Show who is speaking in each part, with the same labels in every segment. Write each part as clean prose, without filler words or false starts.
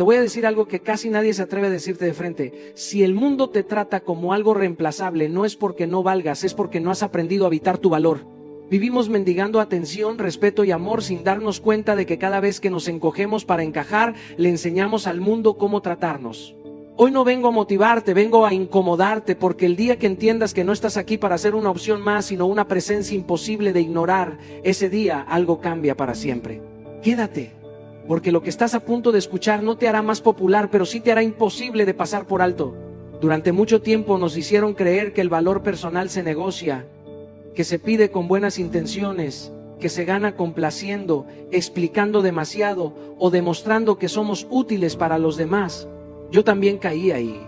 Speaker 1: Te voy a decir algo que casi nadie se atreve a decirte de frente. Si el mundo te trata como algo reemplazable, no es porque no valgas, es porque no has aprendido a habitar tu valor. Vivimos mendigando atención, respeto y amor sin darnos cuenta de que cada vez que nos encogemos para encajar, le enseñamos al mundo cómo tratarnos. Hoy no vengo a motivarte, vengo a incomodarte, porque el día que entiendas que no estás aquí para ser una opción más, sino una presencia imposible de ignorar, ese día algo cambia para siempre. Quédate, porque lo que estás a punto de escuchar no te hará más popular, pero sí te hará imposible de pasar por alto. Durante mucho tiempo nos hicieron creer que el valor personal se negocia, que se pide con buenas intenciones, que se gana complaciendo, explicando demasiado o demostrando que somos útiles para los demás. Yo también caí ahí.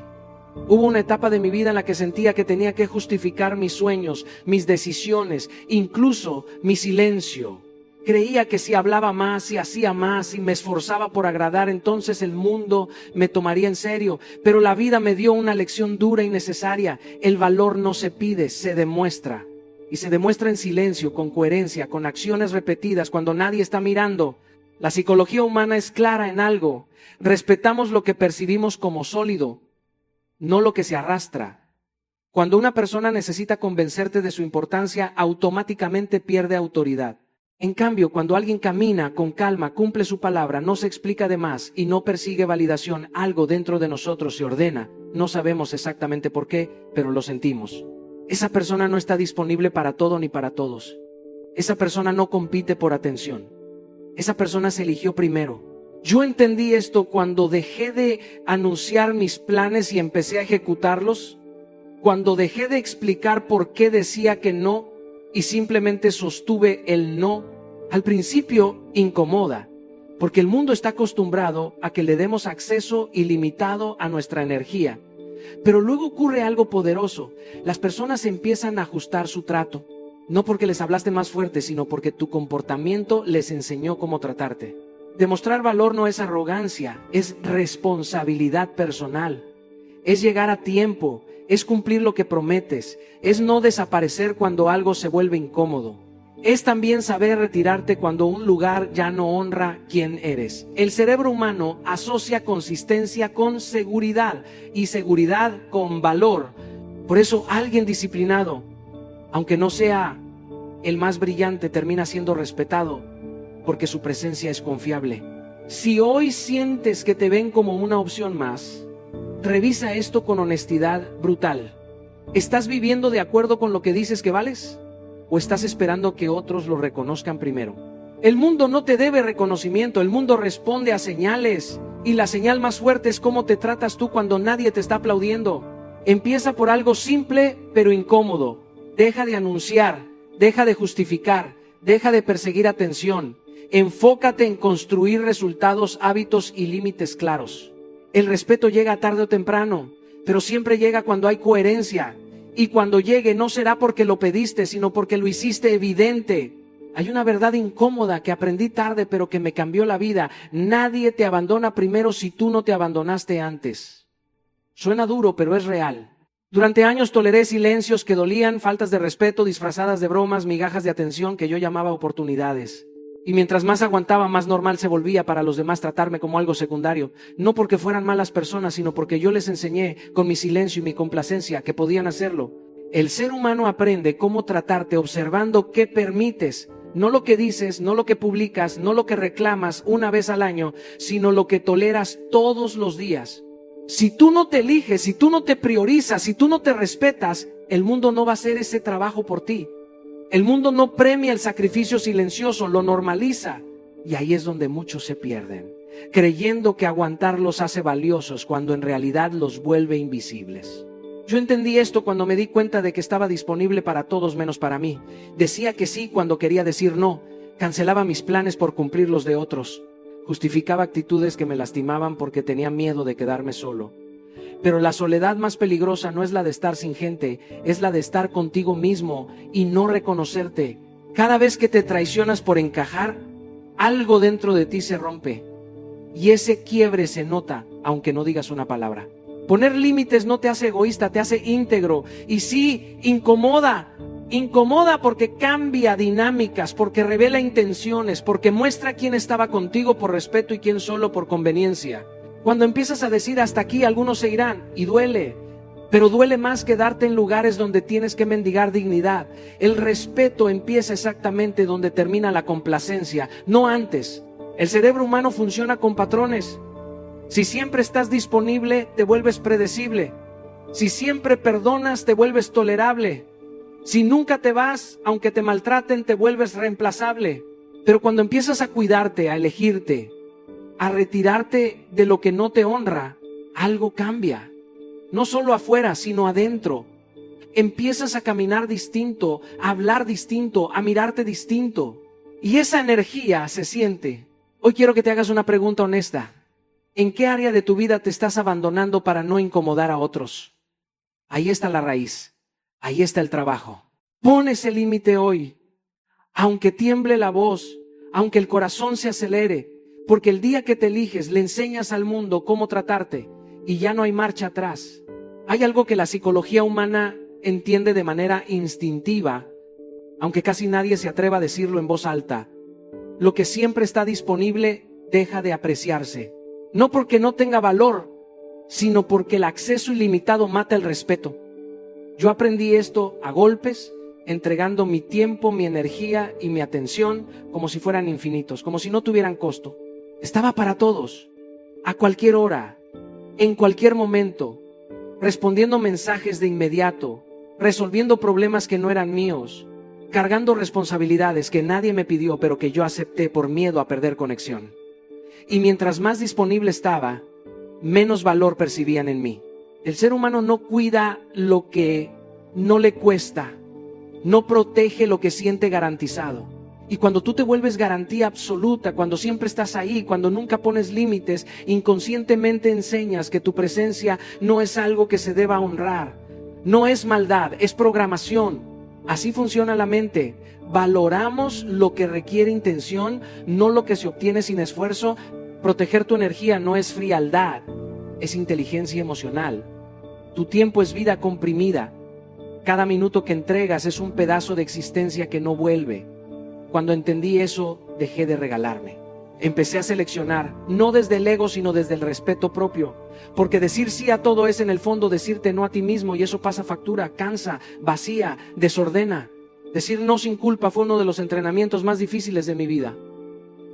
Speaker 1: Hubo una etapa de mi vida en la que sentía que tenía que justificar mis sueños, mis decisiones, incluso mi silencio. Creía que si hablaba más, si hacía más, si me esforzaba por agradar, entonces el mundo me tomaría en serio. Pero la vida me dio una lección dura y necesaria. El valor no se pide, se demuestra. Y se demuestra en silencio, con coherencia, con acciones repetidas, cuando nadie está mirando. La psicología humana es clara en algo. Respetamos lo que percibimos como sólido, no lo que se arrastra. Cuando una persona necesita convencerte de su importancia, automáticamente pierde autoridad. En cambio, cuando alguien camina con calma, cumple su palabra, no se explica de más y no persigue validación, algo dentro de nosotros se ordena. No sabemos exactamente por qué, pero lo sentimos. Esa persona no está disponible para todo ni para todos. Esa persona no compite por atención. Esa persona se eligió primero. Yo entendí esto cuando dejé de anunciar mis planes y empecé a ejecutarlos. Cuando dejé de explicar por qué decía que no y simplemente sostuve el no. Al principio incomoda, porque el mundo está acostumbrado a que le demos acceso ilimitado a nuestra energía. Pero luego ocurre algo poderoso. Las personas empiezan a ajustar su trato. No porque les hablaste más fuerte, sino porque tu comportamiento les enseñó cómo tratarte. Demostrar valor no es arrogancia, es responsabilidad personal. Es llegar a tiempo, es cumplir lo que prometes, es no desaparecer cuando algo se vuelve incómodo. Es también saber retirarte cuando un lugar ya no honra quién eres. El cerebro humano asocia consistencia con seguridad y seguridad con valor. Por eso alguien disciplinado, aunque no sea el más brillante, termina siendo respetado porque su presencia es confiable. Si hoy sientes que te ven como una opción más, revisa esto con honestidad brutal. ¿Estás viviendo de acuerdo con lo que dices que vales? ¿O estás esperando que otros lo reconozcan primero? El mundo no te debe reconocimiento, el mundo responde a señales. Y la señal más fuerte es cómo te tratas tú cuando nadie te está aplaudiendo. Empieza por algo simple pero incómodo. Deja de anunciar, deja de justificar, deja de perseguir atención. Enfócate en construir resultados, hábitos y límites claros. El respeto llega tarde o temprano, pero siempre llega cuando hay coherencia. Y cuando llegue no será porque lo pediste, sino porque lo hiciste evidente. Hay una verdad incómoda que aprendí tarde, pero que me cambió la vida. Nadie te abandona primero si tú no te abandonaste antes. Suena duro, pero es real. Durante años toleré silencios que dolían, faltas de respeto disfrazadas de bromas, migajas de atención que yo llamaba oportunidades. Y mientras más aguantaba, más normal se volvía para los demás tratarme como algo secundario. No porque fueran malas personas, sino porque yo les enseñé con mi silencio y mi complacencia que podían hacerlo. El ser humano aprende cómo tratarte observando qué permites. No lo que dices, no lo que publicas, no lo que reclamas una vez al año, sino lo que toleras todos los días. Si tú no te eliges, si tú no te priorizas, si tú no te respetas, el mundo no va a hacer ese trabajo por ti. El mundo no premia el sacrificio silencioso, lo normaliza. Y ahí es donde muchos se pierden, creyendo que aguantar los hace valiosos cuando en realidad los vuelve invisibles. Yo entendí esto cuando me di cuenta de que estaba disponible para todos menos para mí. Decía que sí cuando quería decir no. Cancelaba mis planes por cumplir los de otros. Justificaba actitudes que me lastimaban porque tenía miedo de quedarme solo. Pero la soledad más peligrosa no es la de estar sin gente, es la de estar contigo mismo y no reconocerte. Cada vez que te traicionas por encajar, algo dentro de ti se rompe. Y ese quiebre se nota, aunque no digas una palabra. Poner límites no te hace egoísta, te hace íntegro. Y sí, incomoda porque cambia dinámicas, porque revela intenciones, porque muestra quién estaba contigo por respeto y quién solo por conveniencia. Cuando empiezas a decir hasta aquí, algunos se irán, y duele, pero duele más quedarte en lugares donde tienes que mendigar dignidad. El respeto empieza exactamente donde termina la complacencia, no antes. El cerebro humano funciona con patrones. Si siempre estás disponible, te vuelves predecible. Si siempre perdonas, te vuelves tolerable. Si nunca te vas, aunque te maltraten, te vuelves reemplazable. Pero cuando empiezas a cuidarte, a elegirte, a retirarte de lo que no te honra, algo cambia. No solo afuera, sino adentro. Empiezas a caminar distinto, a hablar distinto, a mirarte distinto. Y esa energía se siente. Hoy quiero que te hagas una pregunta honesta. ¿En qué área de tu vida te estás abandonando para no incomodar a otros? Ahí está la raíz. Ahí está el trabajo. Pon ese límite hoy. Aunque tiemble la voz, aunque el corazón se acelere, porque el día que te eliges le enseñas al mundo cómo tratarte y ya no hay marcha atrás. Hay algo que la psicología humana entiende de manera instintiva, aunque casi nadie se atreva a decirlo en voz alta. Lo que siempre está disponible deja de apreciarse. No porque no tenga valor, sino porque el acceso ilimitado mata el respeto. Yo aprendí esto a golpes, entregando mi tiempo, mi energía y mi atención como si fueran infinitos, como si no tuvieran costo. Estaba para todos, a cualquier hora, en cualquier momento, respondiendo mensajes de inmediato, resolviendo problemas que no eran míos, cargando responsabilidades que nadie me pidió pero que yo acepté por miedo a perder conexión. Y mientras más disponible estaba, menos valor percibían en mí. El ser humano no cuida lo que no le cuesta, no protege lo que siente garantizado. Y cuando tú te vuelves garantía absoluta, cuando siempre estás ahí, cuando nunca pones límites, inconscientemente enseñas que tu presencia no es algo que se deba honrar. No es maldad, es programación. Así funciona la mente. Valoramos lo que requiere intención, no lo que se obtiene sin esfuerzo. Proteger tu energía no es frialdad, es inteligencia emocional. Tu tiempo es vida comprimida. Cada minuto que entregas es un pedazo de existencia que no vuelve. Cuando entendí eso, dejé de regalarme. Empecé a seleccionar, no desde el ego, sino desde el respeto propio. Porque decir sí a todo es en el fondo decirte no a ti mismo, y eso pasa factura, cansa, vacía, desordena. Decir no sin culpa fue uno de los entrenamientos más difíciles de mi vida.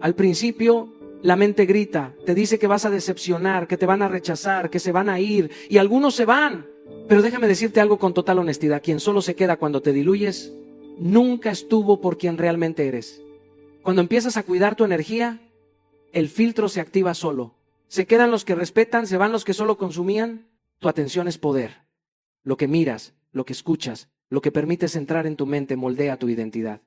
Speaker 1: Al principio, la mente grita, te dice que vas a decepcionar, que te van a rechazar, que se van a ir, y algunos se van. Pero déjame decirte algo con total honestidad, quien solo se queda cuando te diluyes, nunca estuvo por quien realmente eres. Cuando empiezas a cuidar tu energía, el filtro se activa solo. Se quedan los que respetan, se van los que solo consumían. Tu atención es poder. Lo que miras, lo que escuchas, lo que permites entrar en tu mente moldea tu identidad.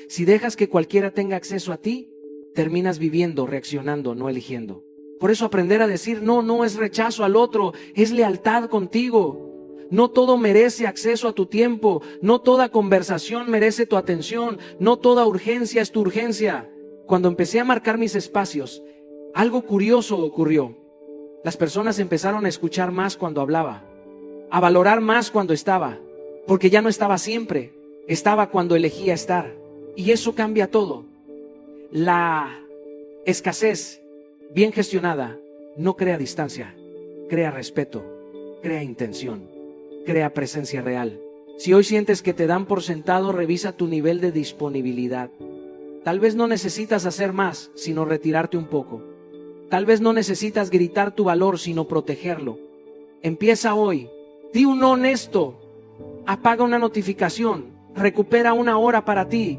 Speaker 1: Si dejas que cualquiera tenga acceso a ti, terminas viviendo, reaccionando, no eligiendo. Por eso aprender a decir no es rechazo al otro, es lealtad contigo. No todo merece acceso a tu tiempo, no toda conversación merece tu atención, no toda urgencia es tu urgencia. Cuando empecé a marcar mis espacios, algo curioso ocurrió. Las personas empezaron a escuchar más cuando hablaba, a valorar más cuando estaba, porque ya no estaba siempre, estaba cuando elegía estar. Y eso cambia todo. La escasez bien gestionada no crea distancia, crea respeto, crea intención, crea presencia real. Si hoy sientes que te dan por sentado, revisa tu nivel de disponibilidad. Tal vez no necesitas hacer más, sino retirarte un poco. Tal vez no necesitas gritar tu valor, sino protegerlo. Empieza hoy. Di un no honesto. Apaga una notificación. Recupera una hora para ti.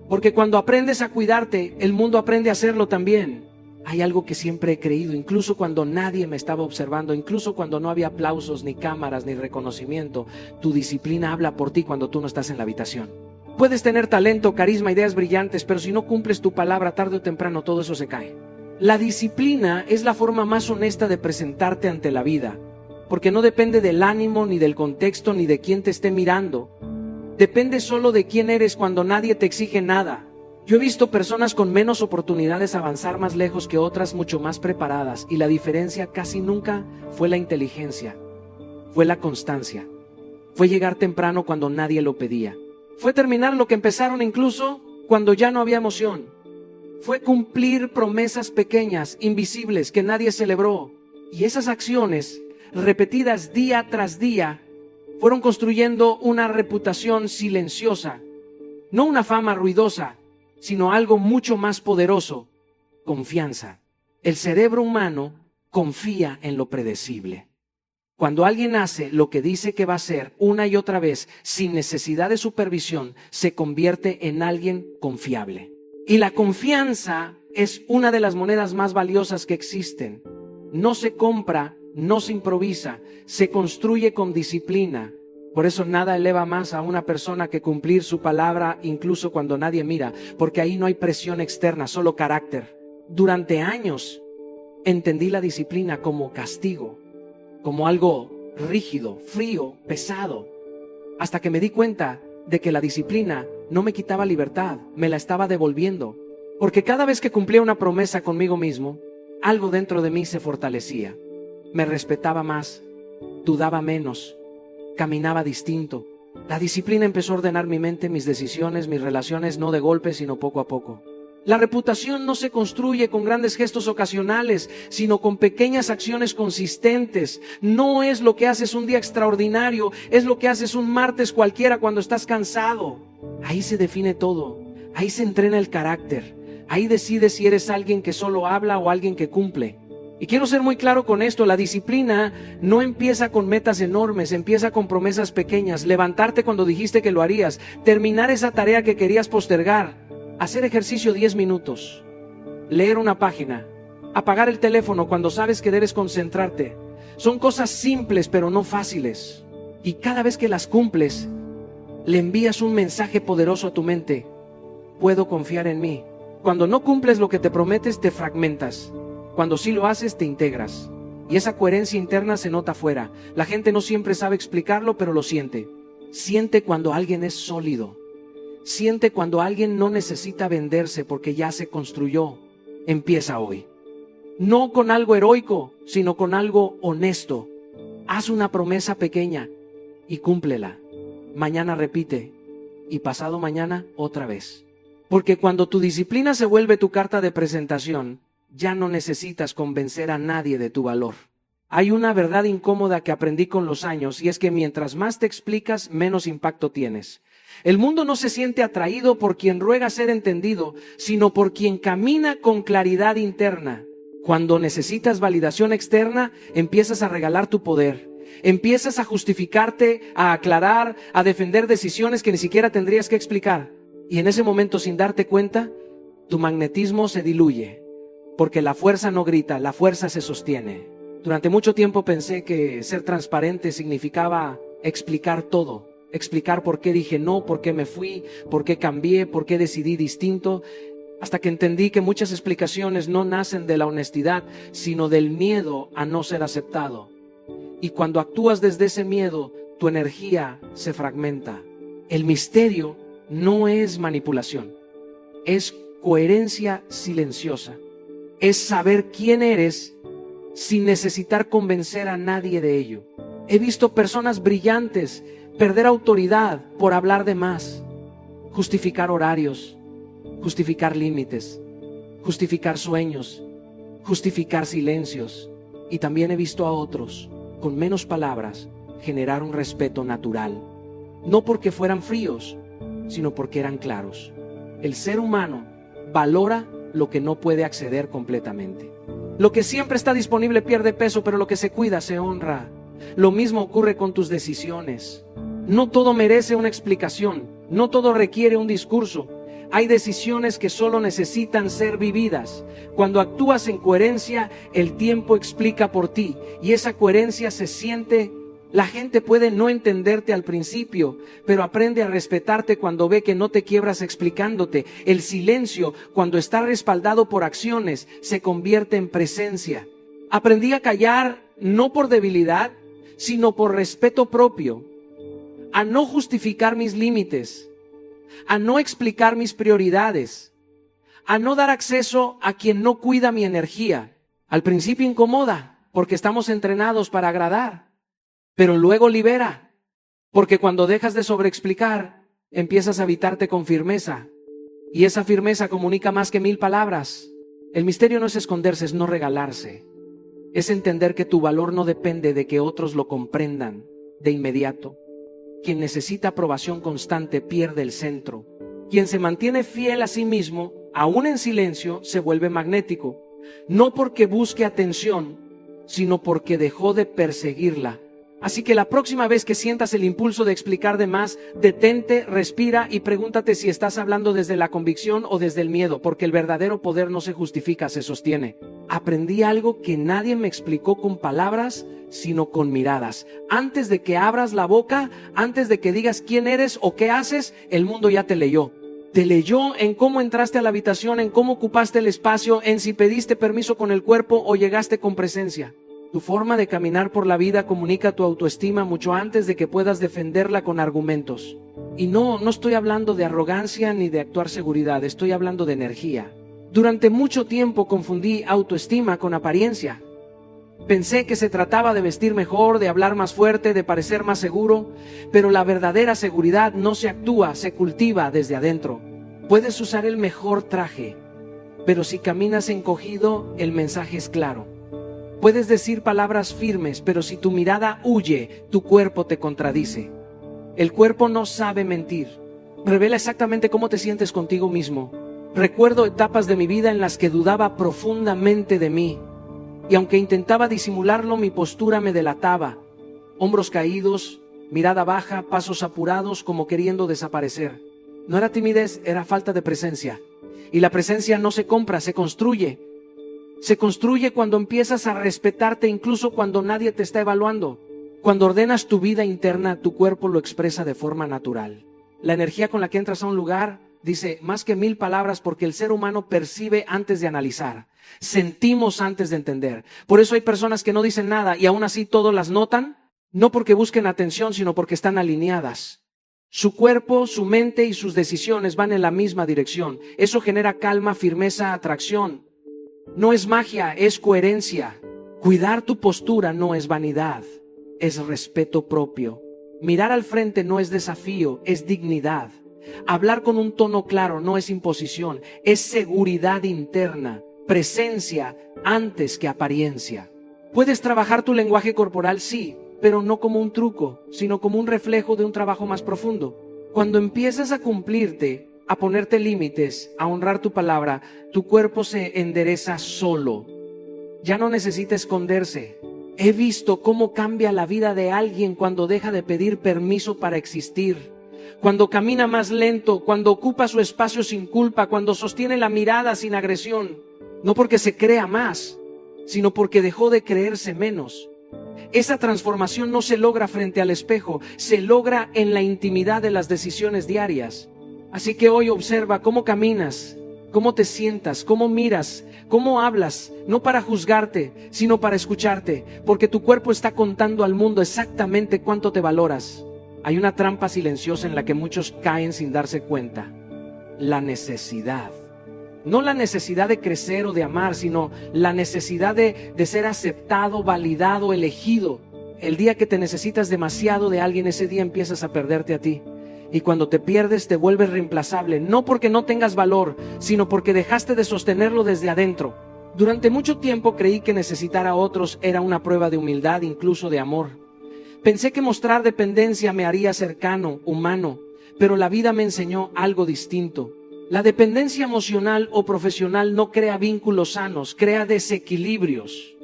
Speaker 1: Porque cuando aprendes a cuidarte, el mundo aprende a hacerlo también. Hay algo que siempre he creído, incluso cuando nadie me estaba observando, incluso cuando no había aplausos, ni cámaras, ni reconocimiento. Tu disciplina habla por ti cuando tú no estás en la habitación. Puedes tener talento, carisma, ideas brillantes, pero si no cumples tu palabra, tarde o temprano todo eso se cae. La disciplina es la forma más honesta de presentarte ante la vida, porque no depende del ánimo, ni del contexto, ni de quién te esté mirando. Depende solo de quién eres cuando nadie te exige nada. Yo he visto personas con menos oportunidades avanzar más lejos que otras mucho más preparadas, y la diferencia casi nunca fue la inteligencia, fue la constancia, fue llegar temprano cuando nadie lo pedía, fue terminar lo que empezaron incluso cuando ya no había emoción, fue cumplir promesas pequeñas, invisibles, que nadie celebró. Y esas acciones, repetidas día tras día, fueron construyendo una reputación silenciosa. No una fama ruidosa, sino algo mucho más poderoso: confianza. El cerebro humano confía en lo predecible. Cuando alguien hace lo que dice que va a hacer una y otra vez, sin necesidad de supervisión, se convierte en alguien confiable. Y la confianza es una de las monedas más valiosas que existen. No se compra, no se improvisa, se construye con disciplina. Por eso nada eleva más a una persona que cumplir su palabra, incluso cuando nadie mira, porque ahí no hay presión externa, solo carácter. Durante años entendí la disciplina como castigo, como algo rígido, frío, pesado, hasta que me di cuenta de que la disciplina no me quitaba libertad, me la estaba devolviendo, porque cada vez que cumplía una promesa conmigo mismo, algo dentro de mí se fortalecía, me respetaba más, dudaba menos, caminaba distinto. La disciplina empezó a ordenar mi mente, mis decisiones, mis relaciones, no de golpe, sino poco a poco. La reputación no se construye con grandes gestos ocasionales, sino con pequeñas acciones consistentes. No es lo que haces un día extraordinario, es lo que haces un martes cualquiera cuando estás cansado. Ahí se define todo, ahí se entrena el carácter, ahí decides si eres alguien que solo habla o alguien que cumple. Y quiero ser muy claro con esto: la disciplina no empieza con metas enormes, empieza con promesas pequeñas. Levantarte cuando dijiste que lo harías, terminar esa tarea que querías postergar, hacer ejercicio 10 minutos, leer una página, apagar el teléfono cuando sabes que debes concentrarte. Son cosas simples pero no fáciles. Y cada vez que las cumples, le envías un mensaje poderoso a tu mente: puedo confiar en mí. Cuando no cumples lo que te prometes, te fragmentas. Cuando sí lo haces, te integras. Y esa coherencia interna se nota afuera. La gente no siempre sabe explicarlo, pero lo siente. Siente cuando alguien es sólido. Siente cuando alguien no necesita venderse porque ya se construyó. Empieza hoy. No con algo heroico, sino con algo honesto. Haz una promesa pequeña y cúmplela. Mañana repite y pasado mañana otra vez. Porque cuando tu disciplina se vuelve tu carta de presentación, ya no necesitas convencer a nadie de tu valor. Hay una verdad incómoda que aprendí con los años, y es que mientras más te explicas, menos impacto tienes. El mundo no se siente atraído por quien ruega ser entendido, sino por quien camina con claridad interna. Cuando necesitas validación externa, empiezas a regalar tu poder. Empiezas a justificarte, a aclarar, a defender decisiones que ni siquiera tendrías que explicar. Y en ese momento, sin darte cuenta, tu magnetismo se diluye. Porque la fuerza no grita, la fuerza se sostiene. Durante mucho tiempo pensé que ser transparente significaba explicar todo. Explicar por qué dije no, por qué me fui, por qué cambié, por qué decidí distinto. Hasta que entendí que muchas explicaciones no nacen de la honestidad, sino del miedo a no ser aceptado. Y cuando actúas desde ese miedo, tu energía se fragmenta. El misterio no es manipulación, es coherencia silenciosa. Es saber quién eres sin necesitar convencer a nadie de ello. He visto personas brillantes perder autoridad por hablar de más, justificar horarios, justificar límites, justificar sueños, justificar silencios. Y también he visto a otros, con menos palabras, generar un respeto natural. No porque fueran fríos, sino porque eran claros. El ser humano valora lo que no puede acceder completamente. Lo que siempre está disponible pierde peso, pero lo que se cuida se honra. Lo mismo ocurre con tus decisiones. No todo merece una explicación, no todo requiere un discurso. Hay decisiones que solo necesitan ser vividas. Cuando actúas en coherencia, el tiempo explica por ti, y esa coherencia se siente. La gente puede no entenderte al principio, pero aprende a respetarte cuando ve que no te quiebras explicándote. El silencio, cuando está respaldado por acciones, se convierte en presencia. Aprendí a callar no por debilidad, sino por respeto propio. A no justificar mis límites, a no explicar mis prioridades, a no dar acceso a quien no cuida mi energía. Al principio incomoda, porque estamos entrenados para agradar. Pero luego libera, porque cuando dejas de sobreexplicar, empiezas a habitarte con firmeza. Y esa firmeza comunica más que 1000 palabras. El misterio no es esconderse, es no regalarse. Es entender que tu valor no depende de que otros lo comprendan de inmediato. Quien necesita aprobación constante pierde el centro. Quien se mantiene fiel a sí mismo, aún en silencio, se vuelve magnético. No porque busque atención, sino porque dejó de perseguirla. Así que la próxima vez que sientas el impulso de explicar de más, detente, respira y pregúntate si estás hablando desde la convicción o desde el miedo, porque el verdadero poder no se justifica, se sostiene. Aprendí algo que nadie me explicó con palabras, sino con miradas. Antes de que abras la boca, antes de que digas quién eres o qué haces, el mundo ya te leyó. Te leyó en cómo entraste a la habitación, en cómo ocupaste el espacio, en si pediste permiso con el cuerpo o llegaste con presencia. Tu forma de caminar por la vida comunica tu autoestima mucho antes de que puedas defenderla con argumentos. Y no estoy hablando de arrogancia ni de actuar seguridad, estoy hablando de energía. Durante mucho tiempo confundí autoestima con apariencia. Pensé que se trataba de vestir mejor, de hablar más fuerte, de parecer más seguro, pero la verdadera seguridad no se actúa, se cultiva desde adentro. Puedes usar el mejor traje, pero si caminas encogido, el mensaje es claro. Puedes decir palabras firmes, pero si tu mirada huye, tu cuerpo te contradice. El cuerpo no sabe mentir. Revela exactamente cómo te sientes contigo mismo. Recuerdo etapas de mi vida en las que dudaba profundamente de mí. Y aunque intentaba disimularlo, mi postura me delataba. Hombros caídos, mirada baja, pasos apurados como queriendo desaparecer. No era timidez, era falta de presencia. Y la presencia no se compra, se construye. Se construye cuando empiezas a respetarte incluso cuando nadie te está evaluando. Cuando ordenas tu vida interna, tu cuerpo lo expresa de forma natural. La energía con la que entras a un lugar dice más que 1000 palabras porque el ser humano percibe antes de analizar. Sentimos antes de entender. Por eso hay personas que no dicen nada y aún así todos las notan, no porque busquen atención, sino porque están alineadas. Su cuerpo, su mente y sus decisiones van en la misma dirección. Eso genera calma, firmeza, atracción. No es magia, es coherencia. Cuidar tu postura no es vanidad, es respeto propio. Mirar al frente no es desafío, es dignidad. Hablar con un tono claro no es imposición, es seguridad interna, presencia antes que apariencia. Puedes trabajar tu lenguaje corporal, sí, pero no como un truco, sino como un reflejo de un trabajo más profundo. Cuando empiezas a cumplirte, a ponerte límites, a honrar tu palabra, tu cuerpo se endereza solo. Ya no necesita esconderse. He visto cómo cambia la vida de alguien cuando deja de pedir permiso para existir, cuando camina más lento, cuando ocupa su espacio sin culpa, cuando sostiene la mirada sin agresión, no porque se crea más, sino porque dejó de creerse menos. Esa transformación no se logra frente al espejo, se logra en la intimidad de las decisiones diarias. Así que hoy observa cómo caminas, cómo te sientas, cómo miras, cómo hablas, no para juzgarte, sino para escucharte, porque tu cuerpo está contando al mundo exactamente cuánto te valoras. Hay una trampa silenciosa en la que muchos caen sin darse cuenta: la necesidad. No la necesidad de crecer o de amar, sino la necesidad de ser aceptado, validado, elegido. El día que te necesitas demasiado de alguien, ese día empiezas a perderte a ti. Y cuando te pierdes te vuelves reemplazable, no porque no tengas valor, sino porque dejaste de sostenerlo desde adentro. Durante mucho tiempo creí que necesitar a otros era una prueba de humildad, incluso de amor. Pensé que mostrar dependencia me haría cercano, humano, pero la vida me enseñó algo distinto. La dependencia emocional o profesional no crea vínculos sanos, crea desequilibrios.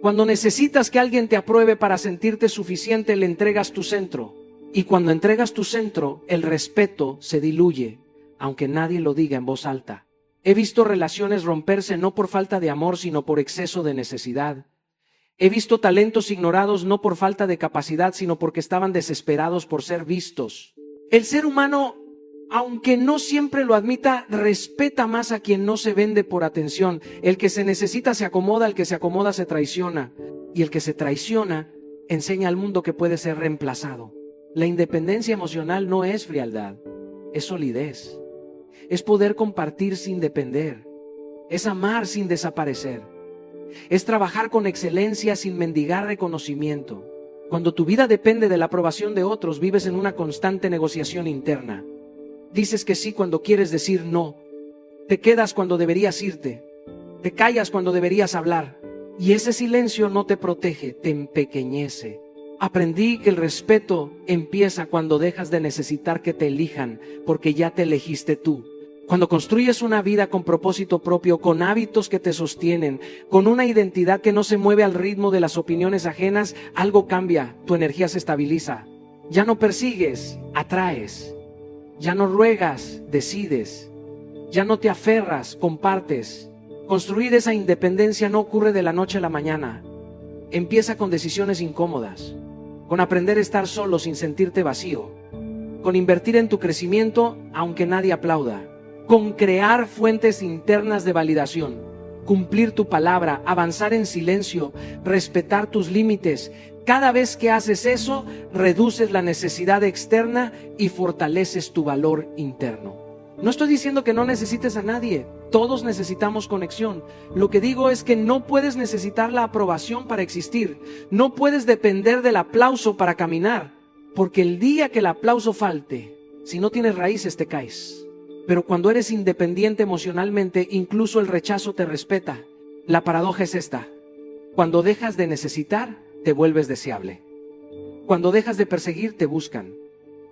Speaker 1: Cuando necesitas que alguien te apruebe para sentirte suficiente, le entregas tu centro. Y cuando entregas tu centro, el respeto se diluye, aunque nadie lo diga en voz alta. He visto relaciones romperse no por falta de amor, sino por exceso de necesidad. He visto talentos ignorados no por falta de capacidad, sino porque estaban desesperados por ser vistos. El ser humano, aunque no siempre lo admita, respeta más a quien no se vende por atención. El que se necesita se acomoda, el que se acomoda se traiciona. Y el que se traiciona enseña al mundo que puede ser reemplazado. La independencia emocional no es frialdad, es solidez. Es poder compartir sin depender. Es amar sin desaparecer. Es trabajar con excelencia sin mendigar reconocimiento. Cuando tu vida depende de la aprobación de otros, vives en una constante negociación interna. Dices que sí cuando quieres decir no. Te quedas cuando deberías irte. Te callas cuando deberías hablar. Y ese silencio no te protege, te empequeñece. Aprendí que el respeto empieza cuando dejas de necesitar que te elijan, porque ya te elegiste tú. Cuando construyes una vida con propósito propio, con hábitos que te sostienen, con una identidad que no se mueve al ritmo de las opiniones ajenas, algo cambia, tu energía se estabiliza. Ya no persigues, atraes. Ya no ruegas, decides. Ya no te aferras, compartes. Construir esa independencia no ocurre de la noche a la mañana. Empieza con decisiones incómodas, con aprender a estar solo sin sentirte vacío, con invertir en tu crecimiento aunque nadie aplauda, con crear fuentes internas de validación, cumplir tu palabra, avanzar en silencio, respetar tus límites. Cada vez que haces eso, reduces la necesidad externa y fortaleces tu valor interno. No estoy diciendo que no necesites a nadie, todos necesitamos conexión. Lo que digo es que no puedes necesitar la aprobación para existir, no puedes depender del aplauso para caminar, porque el día que el aplauso falte, si no tienes raíces te caes. Pero cuando eres independiente emocionalmente, incluso el rechazo te respeta. La paradoja es esta: cuando dejas de necesitar, te vuelves deseable. Cuando dejas de perseguir, te buscan.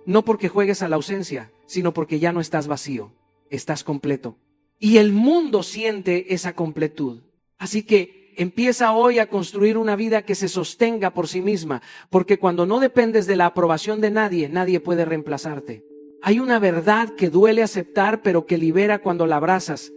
Speaker 1: No porque juegues a la ausencia, sino porque ya no estás vacío, estás completo. Y el mundo siente esa completud. Así que empieza hoy a construir una vida que se sostenga por sí misma, porque cuando no dependes de la aprobación de nadie, nadie puede reemplazarte. Hay una verdad que duele aceptar, pero que libera cuando la abrazas.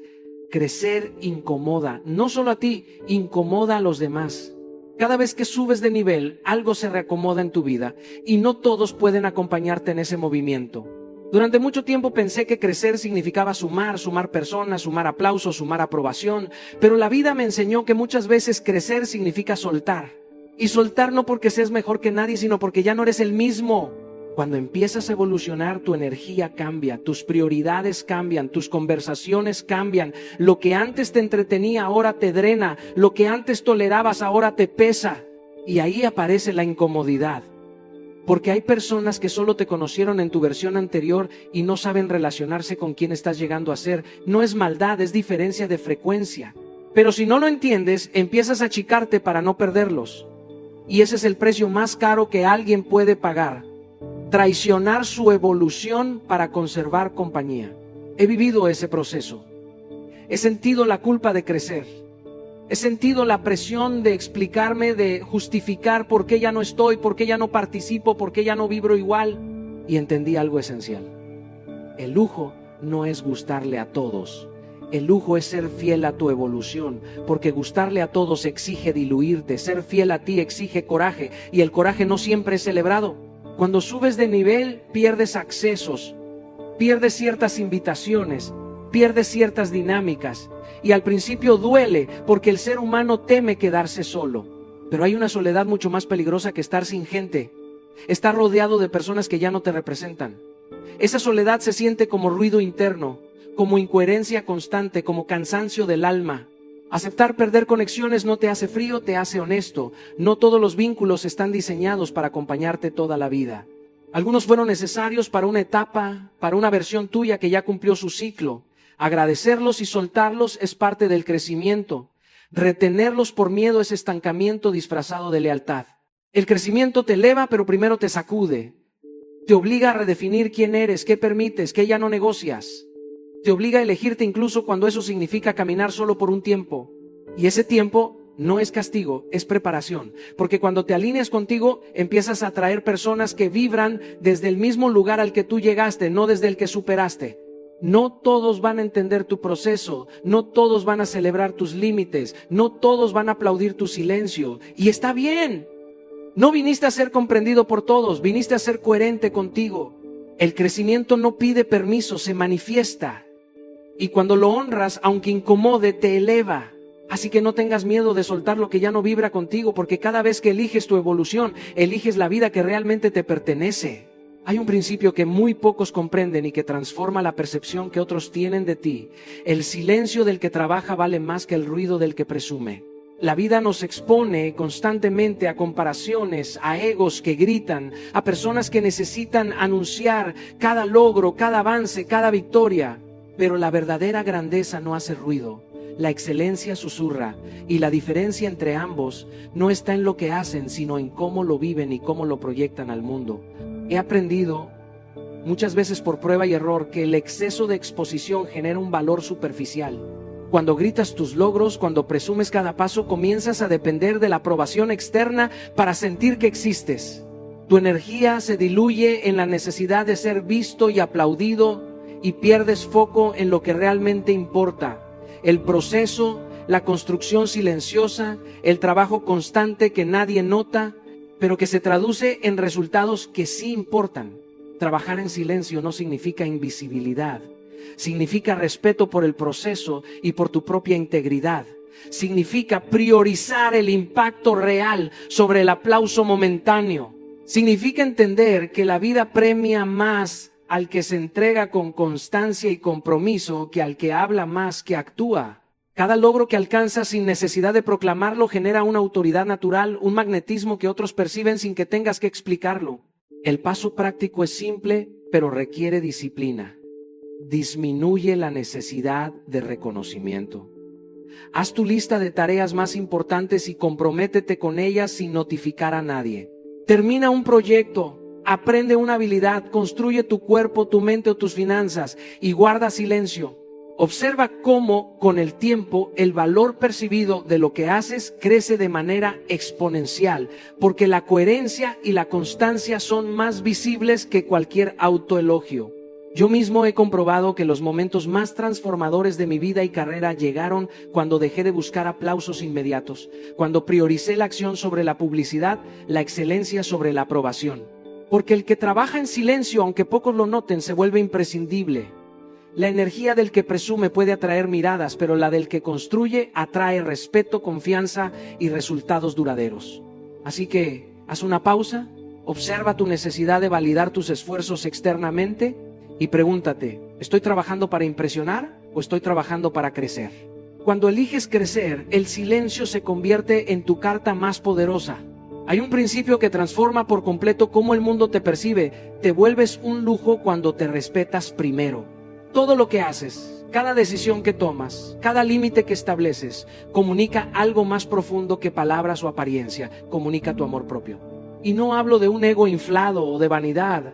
Speaker 1: Crecer incomoda, no solo a ti, incomoda a los demás. Cada vez que subes de nivel, algo se reacomoda en tu vida y no todos pueden acompañarte en ese movimiento. Durante mucho tiempo pensé que crecer significaba sumar personas, sumar aplausos, sumar aprobación, pero la vida me enseñó que muchas veces crecer significa soltar. Y soltar no porque seas mejor que nadie, sino porque ya no eres el mismo. Cuando empiezas a evolucionar, tu energía cambia, tus prioridades cambian, tus conversaciones cambian. Lo que antes te entretenía ahora te drena, lo que antes tolerabas ahora te pesa. Y ahí aparece la incomodidad. Porque hay personas que solo te conocieron en tu versión anterior y no saben relacionarse con quien estás llegando a ser. No es maldad, es diferencia de frecuencia. Pero si no lo entiendes, empiezas a achicarte para no perderlos. Y ese es el precio más caro que alguien puede pagar. Traicionar su evolución para conservar compañía. He vivido ese proceso. He sentido la culpa de crecer. He sentido la presión de explicarme, de justificar por qué ya no estoy, por qué ya no participo, por qué ya no vibro igual. Y entendí algo esencial. El lujo no es gustarle a todos. El lujo es ser fiel a tu evolución, porque gustarle a todos exige diluirte. Ser fiel a ti exige coraje, y el coraje no siempre es celebrado. Cuando subes de nivel, pierdes accesos, pierdes ciertas invitaciones, pierdes ciertas dinámicas. Y al principio duele, porque el ser humano teme quedarse solo. Pero hay una soledad mucho más peligrosa que estar sin gente. Estar rodeado de personas que ya no te representan. Esa soledad se siente como ruido interno, como incoherencia constante, como cansancio del alma. Aceptar perder conexiones no te hace frío, te hace honesto. No todos los vínculos están diseñados para acompañarte toda la vida. Algunos fueron necesarios para una etapa, para una versión tuya que ya cumplió su ciclo. Agradecerlos y soltarlos es parte del crecimiento. Retenerlos por miedo es estancamiento disfrazado de lealtad. El crecimiento te eleva, pero primero te sacude. Te obliga a redefinir quién eres, qué permites, qué ya no negocias. Te obliga a elegirte incluso cuando eso significa caminar solo por un tiempo. Y ese tiempo no es castigo, es preparación. Porque cuando te alineas contigo, empiezas a atraer personas que vibran desde el mismo lugar al que tú llegaste, no desde el que superaste. No todos van a entender tu proceso, no todos van a celebrar tus límites, no todos van a aplaudir tu silencio. Y está bien. No viniste a ser comprendido por todos, viniste a ser coherente contigo. El crecimiento no pide permiso, se manifiesta. Y cuando lo honras, aunque incomode, te eleva. Así que no tengas miedo de soltar lo que ya no vibra contigo, porque cada vez que eliges tu evolución, eliges la vida que realmente te pertenece. Hay un principio que muy pocos comprenden y que transforma la percepción que otros tienen de ti. El silencio del que trabaja vale más que el ruido del que presume. La vida nos expone constantemente a comparaciones, a egos que gritan, a personas que necesitan anunciar cada logro, cada avance, cada victoria. Pero la verdadera grandeza no hace ruido, la excelencia susurra, y la diferencia entre ambos no está en lo que hacen, sino en cómo lo viven y cómo lo proyectan al mundo. He aprendido, muchas veces por prueba y error, que el exceso de exposición genera un valor superficial. Cuando gritas tus logros, cuando presumes cada paso, comienzas a depender de la aprobación externa para sentir que existes. Tu energía se diluye en la necesidad de ser visto y aplaudido y pierdes foco en lo que realmente importa: el proceso, la construcción silenciosa, el trabajo constante que nadie nota, pero que se traduce en resultados que sí importan. Trabajar en silencio no significa invisibilidad. Significa respeto por el proceso y por tu propia integridad. Significa priorizar el impacto real sobre el aplauso momentáneo. Significa entender que la vida premia más al que se entrega con constancia y compromiso que al que habla más que actúa. Cada logro que alcanzas sin necesidad de proclamarlo genera una autoridad natural, un magnetismo que otros perciben sin que tengas que explicarlo. El paso práctico es simple, pero requiere disciplina. Disminuye la necesidad de reconocimiento. Haz tu lista de tareas más importantes y comprométete con ellas sin notificar a nadie. Termina un proyecto, aprende una habilidad, construye tu cuerpo, tu mente o tus finanzas y guarda silencio. Observa cómo, con el tiempo, el valor percibido de lo que haces crece de manera exponencial, porque la coherencia y la constancia son más visibles que cualquier autoelogio. Yo mismo he comprobado que los momentos más transformadores de mi vida y carrera llegaron cuando dejé de buscar aplausos inmediatos, cuando prioricé la acción sobre la publicidad, la excelencia sobre la aprobación. Porque el que trabaja en silencio, aunque pocos lo noten, se vuelve imprescindible. La energía del que presume puede atraer miradas, pero la del que construye atrae respeto, confianza y resultados duraderos. Así que, haz una pausa, observa tu necesidad de validar tus esfuerzos externamente y pregúntate: ¿estoy trabajando para impresionar o estoy trabajando para crecer? Cuando eliges crecer, el silencio se convierte en tu carta más poderosa. Hay un principio que transforma por completo cómo el mundo te percibe. Te vuelves un lujo cuando te respetas primero. Todo lo que haces, cada decisión que tomas, cada límite que estableces, comunica algo más profundo que palabras o apariencia. Comunica tu amor propio. Y no hablo de un ego inflado o de vanidad.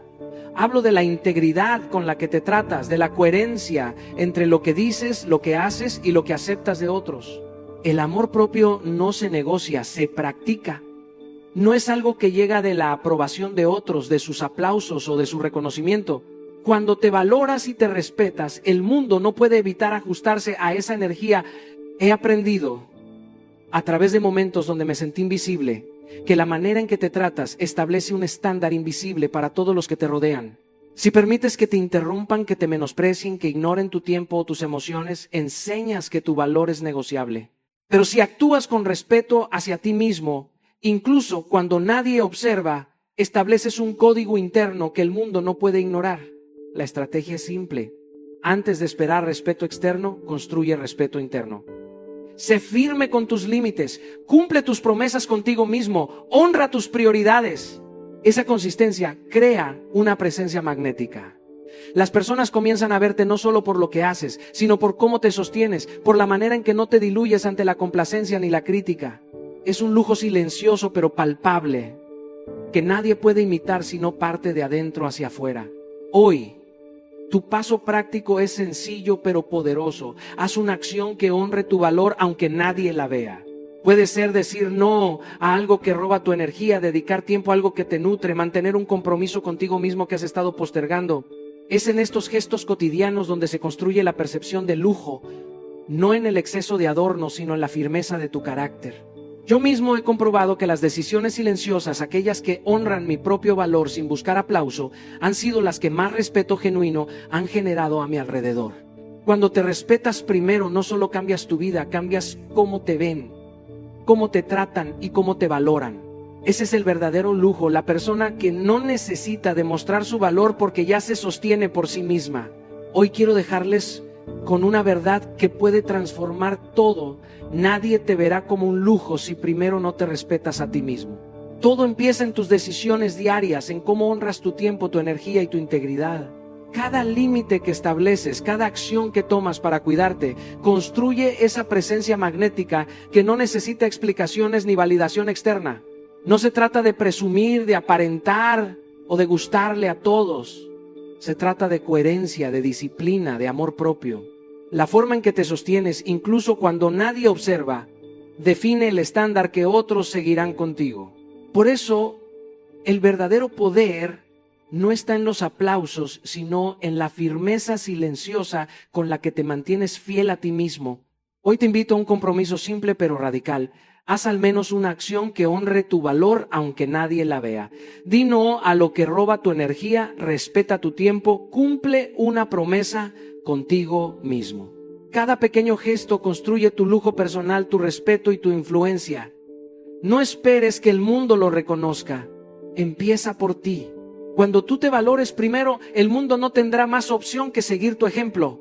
Speaker 1: Hablo de la integridad con la que te tratas, de la coherencia entre lo que dices, lo que haces y lo que aceptas de otros. El amor propio no se negocia, se practica. No es algo que llega de la aprobación de otros, de sus aplausos o de su reconocimiento. Cuando te valoras y te respetas, el mundo no puede evitar ajustarse a esa energía. He aprendido, a través de momentos donde me sentí invisible, que la manera en que te tratas establece un estándar invisible para todos los que te rodean. Si permites que te interrumpan, que te menosprecien, que ignoren tu tiempo o tus emociones, enseñas que tu valor es negociable. Pero si actúas con respeto hacia ti mismo, incluso cuando nadie observa, estableces un código interno que el mundo no puede ignorar. La estrategia es simple. Antes de esperar respeto externo, construye respeto interno. Sé firme con tus límites, cumple tus promesas contigo mismo, honra tus prioridades. Esa consistencia crea una presencia magnética. Las personas comienzan a verte no solo por lo que haces, sino por cómo te sostienes, por la manera en que no te diluyes ante la complacencia ni la crítica. Es un lujo silencioso pero palpable, que nadie puede imitar si no parte de adentro hacia afuera. Hoy, tu paso práctico es sencillo pero poderoso. Haz una acción que honre tu valor aunque nadie la vea. Puede ser decir no a algo que roba tu energía, dedicar tiempo a algo que te nutre, mantener un compromiso contigo mismo que has estado postergando. Es en estos gestos cotidianos donde se construye la percepción de lujo, no en el exceso de adorno, sino en la firmeza de tu carácter. Yo mismo he comprobado que las decisiones silenciosas, aquellas que honran mi propio valor sin buscar aplauso, han sido las que más respeto genuino han generado a mi alrededor. Cuando te respetas primero, no solo cambias tu vida, cambias cómo te ven, cómo te tratan y cómo te valoran. Ese es el verdadero lujo, la persona que no necesita demostrar su valor porque ya se sostiene por sí misma. Hoy quiero dejarles con una verdad que puede transformar todo. Nadie te verá como un lujo si primero no te respetas a ti mismo. Todo empieza en tus decisiones diarias, en cómo honras tu tiempo, tu energía y tu integridad. Cada límite que estableces, cada acción que tomas para cuidarte, construye esa presencia magnética que no necesita explicaciones ni validación externa. No se trata de presumir, de aparentar o de gustarle a todos. Se trata de coherencia, de disciplina, de amor propio. La forma en que te sostienes, incluso cuando nadie observa, define el estándar que otros seguirán contigo. Por eso, el verdadero poder no está en los aplausos, sino en la firmeza silenciosa con la que te mantienes fiel a ti mismo. Hoy te invito a un compromiso simple pero radical. Haz al menos una acción que honre tu valor aunque nadie la vea. Di no a lo que roba tu energía, respeta tu tiempo, cumple una promesa contigo mismo. Cada pequeño gesto construye tu lujo personal, tu respeto y tu influencia. No esperes que el mundo lo reconozca. Empieza por ti. Cuando tú te valores primero, el mundo no tendrá más opción que seguir tu ejemplo.